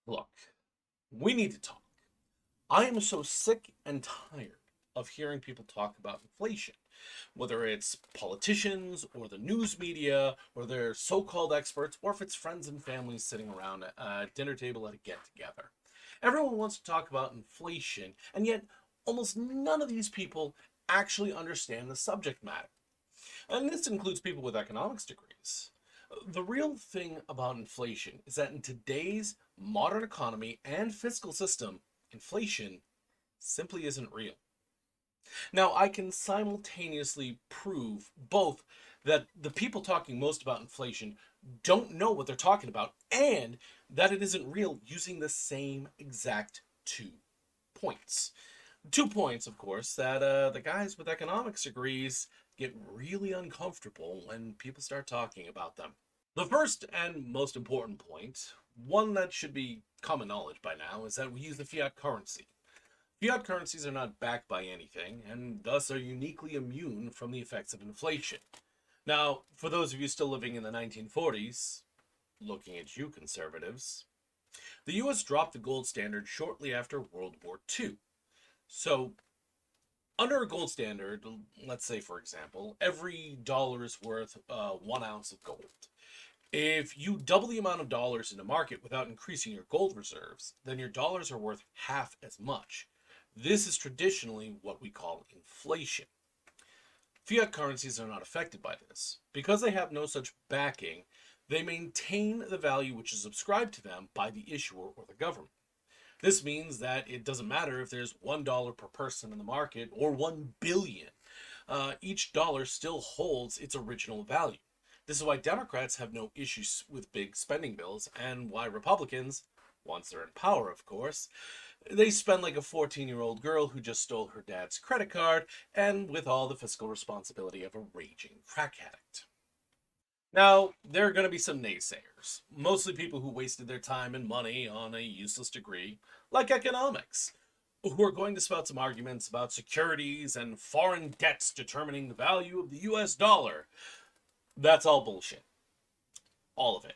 Look, we need to talk. I am so sick and tired of hearing people talk about inflation, whether it's politicians or the news media or their so called experts, or if it's friends and family sitting around a dinner table at a get together. Everyone wants to talk about inflation, and yet almost none of these people actually understand the subject matter. And this includes people with economics degrees. The real thing about inflation is that in today's modern economy and fiscal system, inflation simply isn't real. Now, I can simultaneously prove both that the people talking most about inflation don't know what they're talking about and that it isn't real using the same exact 2 points. 2 points, of course, that the guys with economics degrees get really uncomfortable when people start talking about them. The first and most important point, one that should be common knowledge by now, is that we use the fiat currency. Fiat currencies are not backed by anything and thus are uniquely immune from the effects of inflation. Now, for those of you still living in the 1940s, looking at you conservatives, the US dropped the gold standard shortly after World War II. So, under a gold standard, let's say for example, every dollar is worth 1 ounce of gold. If you double the amount of dollars in the market without increasing your gold reserves, then your dollars are worth half as much. This is traditionally what we call inflation. Fiat currencies are not affected by this. Because they have no such backing, they maintain the value which is ascribed to them by the issuer or the government. This means that it doesn't matter if there's $1 per person in the market or 1 billion. Each dollar still holds its original value. This is why Democrats have no issues with big spending bills, and why Republicans, once they're in power, of course, they spend like a 14-year-old girl who just stole her dad's credit card and with all the fiscal responsibility of a raging crack addict. Now, there are going to be some naysayers, mostly people who wasted their time and money on a useless degree, like economics, who are going to spout some arguments about securities and foreign debts determining the value of the US dollar. That's all bullshit. All of it.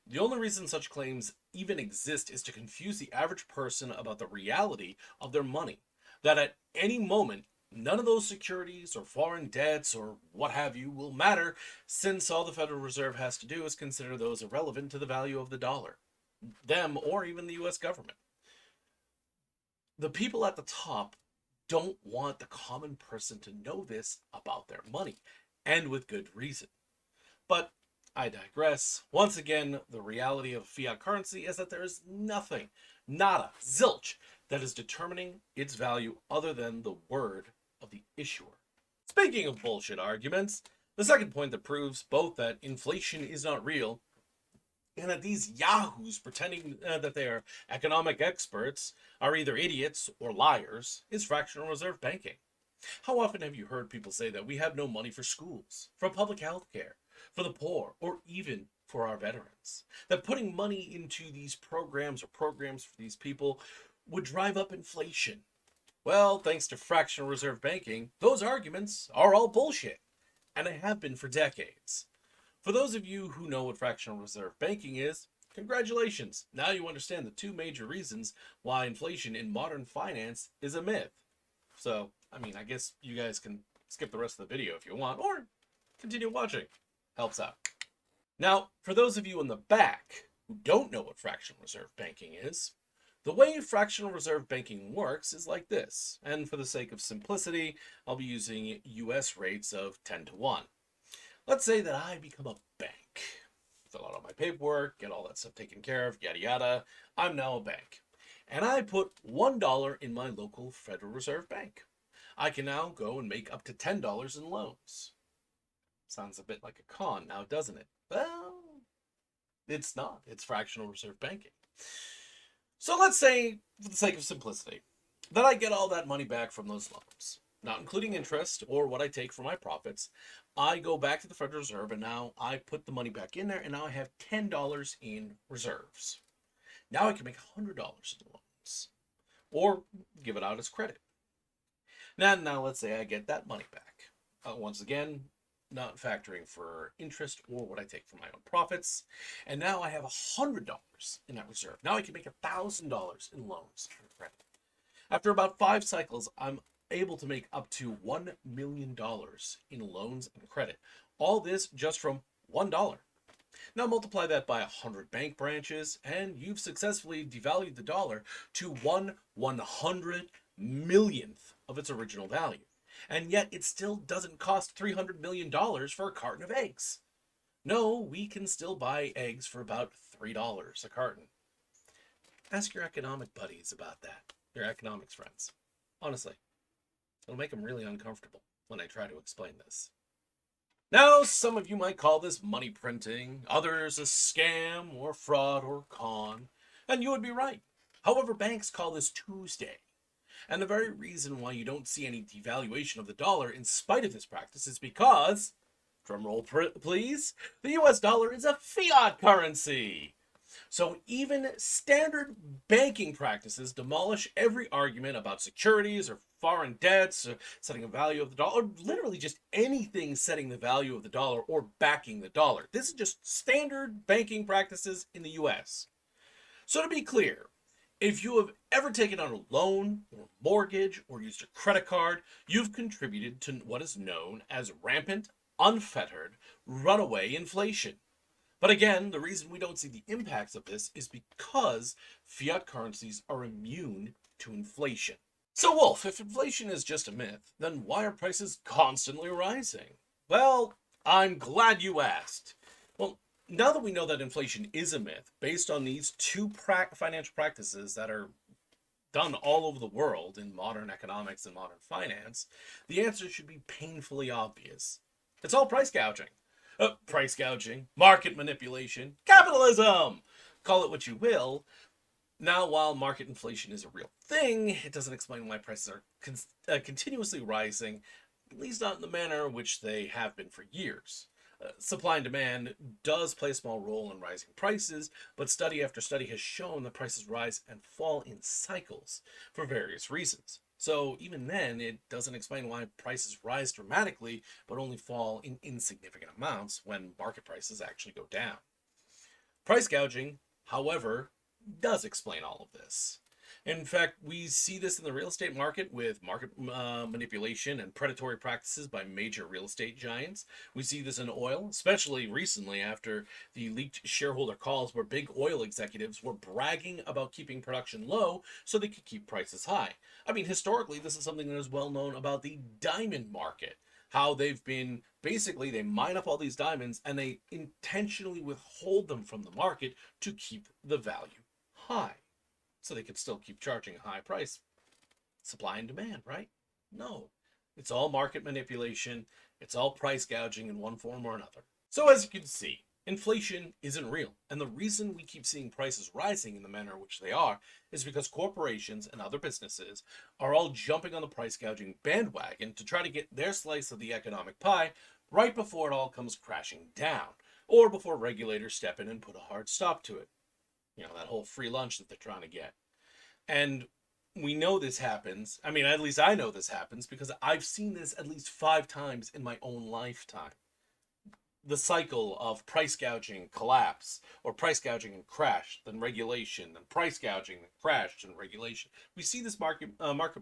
The only reason such claims even exist is to confuse the average person about the reality of their money. That at any moment, none of those securities or foreign debts or what have you will matter, since all the Federal Reserve has to do is consider those irrelevant to the value of the dollar, them, or even the US government. The people at the top don't want the common person to know this about their money, and with good reason. But I digress. Once again, the reality of fiat currency is that there is nothing, nada, zilch, that is determining its value other than the word of the issuer. Speaking of bullshit arguments, the second point that proves both that inflation is not real and that these yahoos pretending that they are economic experts are either idiots or liars is fractional reserve banking. How often have you heard people say that we have no money for schools, for public health care, for the poor, or even for our veterans? That putting money into these programs for these people would drive up inflation. Well, thanks to fractional reserve banking, those arguments are all bullshit, and they have been for decades. For those of you who know what fractional reserve banking is, congratulations! Now you understand the two major reasons why inflation in modern finance is a myth. So, I mean, I guess you guys can skip the rest of the video if you want, or continue watching. Helps out. Now, for those of you in the back who don't know what fractional reserve banking is, the way fractional reserve banking works is like this. And for the sake of simplicity, I'll be using US rates of 10 to 1. Let's say that I become a bank. Fill out all my paperwork, get all that stuff taken care of, yada yada. I'm now a bank. And I put $1 in my local Federal Reserve Bank. I can now go and make up to $10 in loans. Sounds a bit like a con now, doesn't it? Well, it's not. It's fractional reserve banking. So let's say, for the sake of simplicity, that I get all that money back from those loans, not including interest or what I take for my profits. I go back to the Federal Reserve and now I put the money back in there and now I have $10 in reserves. Now I can make $100 in loans or give it out as credit. Now let's say I get that money back. Once again, not factoring for interest or what I take from my own profits. And now I have $100 in that reserve. Now I can make $1,000 in loans and credit. After about 5 cycles, I'm able to make up to $1 million in loans and credit. All this just from $1. Now multiply that by 100 bank branches, and you've successfully devalued the dollar to 1/100 millionth of its original value. And yet it still doesn't cost $300 million for a carton of eggs. No, we can still buy eggs for about $3 a carton. Ask your economic buddies about that, your economics friends. Honestly, it'll make them really uncomfortable when I try to explain this. Now, some of you might call this money printing, others a scam or fraud or con, and you would be right. However, banks call this Tuesday. And the very reason why you don't see any devaluation of the dollar in spite of this practice is because, drumroll please, the US dollar is a fiat currency. So even standard banking practices demolish every argument about securities or foreign debts or setting a value of the dollar, or literally just anything setting the value of the dollar or backing the dollar. This is just standard banking practices in the US. So to be clear, if you have ever taken out a loan or mortgage or used a credit card, you've contributed to what is known as rampant, unfettered, runaway inflation. But again, the reason we don't see the impacts of this is because fiat currencies are immune to inflation. So, Wolf, if inflation is just a myth, then why are prices constantly rising? Well, I'm glad you asked. Well, now that we know that inflation is a myth, based on these two financial practices that are done all over the world in modern economics and modern finance, the answer should be painfully obvious. It's all price gouging, market manipulation, capitalism! Call it what you will. Now, while market inflation is a real thing, it doesn't explain why prices are continuously rising, at least not in the manner in which they have been for years. Supply and demand does play a small role in rising prices, but study after study has shown that prices rise and fall in cycles for various reasons. So even then, it doesn't explain why prices rise dramatically, but only fall in insignificant amounts when market prices actually go down. Price gouging, however, does explain all of this. In fact, we see this in the real estate market with market manipulation and predatory practices by major real estate giants. We see this in oil, especially recently after the leaked shareholder calls where big oil executives were bragging about keeping production low so they could keep prices high. I mean, historically, this is something that is well known about the diamond market. How they've been basically, they mine up all these diamonds and they intentionally withhold them from the market to keep the value high. So they could still keep charging a high price. Supply and demand, right? No. It's all market manipulation. It's all price gouging in one form or another. So as you can see, inflation isn't real. And the reason we keep seeing prices rising in the manner in which they are is because corporations and other businesses are all jumping on the price gouging bandwagon to try to get their slice of the economic pie right before it all comes crashing down, or before regulators step in and put a hard stop to it. You know, that whole free lunch that they're trying to get. And we know this happens. I mean, at least I know this happens because I've seen this at least 5 times in my own lifetime. The cycle of price gouging collapse, or price gouging and crash, then regulation, then price gouging, then crash, and regulation. We see this market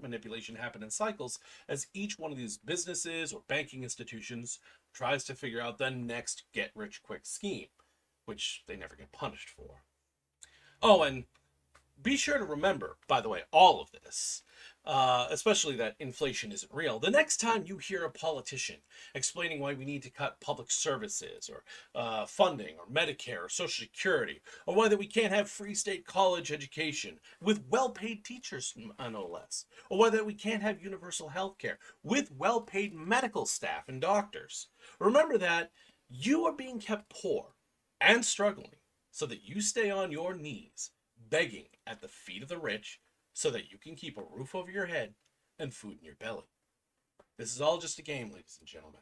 manipulation happen in cycles as each one of these businesses or banking institutions tries to figure out the next get-rich-quick scheme, which they never get punished for. Oh, and be sure to remember, by the way, all of this, especially that inflation isn't real. The next time you hear a politician explaining why we need to cut public services or funding or Medicare or Social Security, or why that we can't have free state college education with well-paid teachers, no less, or why that we can't have universal health care with well-paid medical staff and doctors, remember that you are being kept poor and struggling so that you stay on your knees, begging at the feet of the rich so that you can keep a roof over your head and food in your belly. This is all just a game, ladies and gentlemen.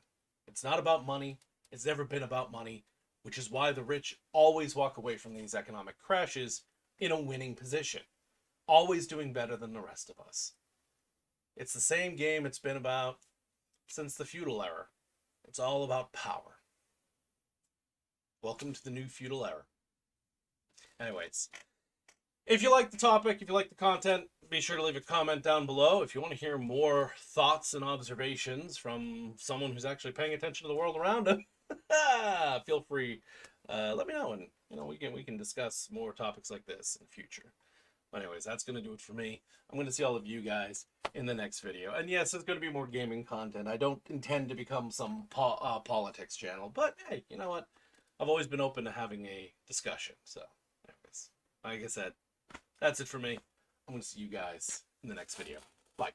It's not about money. It's never been about money, which is why the rich always walk away from these economic crashes in a winning position, always doing better than the rest of us. It's the same game it's been about since the feudal era. It's all about power. Welcome to the new feudal era. Anyways, if you like the topic, if you like the content, be sure to leave a comment down below. If you want to hear more thoughts and observations from someone who's actually paying attention to the world around him, feel free. Let me know, and we can discuss more topics like this in the future. Anyways, that's going to do it for me. I'm going to see all of you guys in the next video. And yes, there's going to be more gaming content. I don't intend to become some politics channel, but hey, you know what? I've always been open to having a discussion. So, anyways, like I said, that's it for me. I'm going to see you guys in the next video. Bye.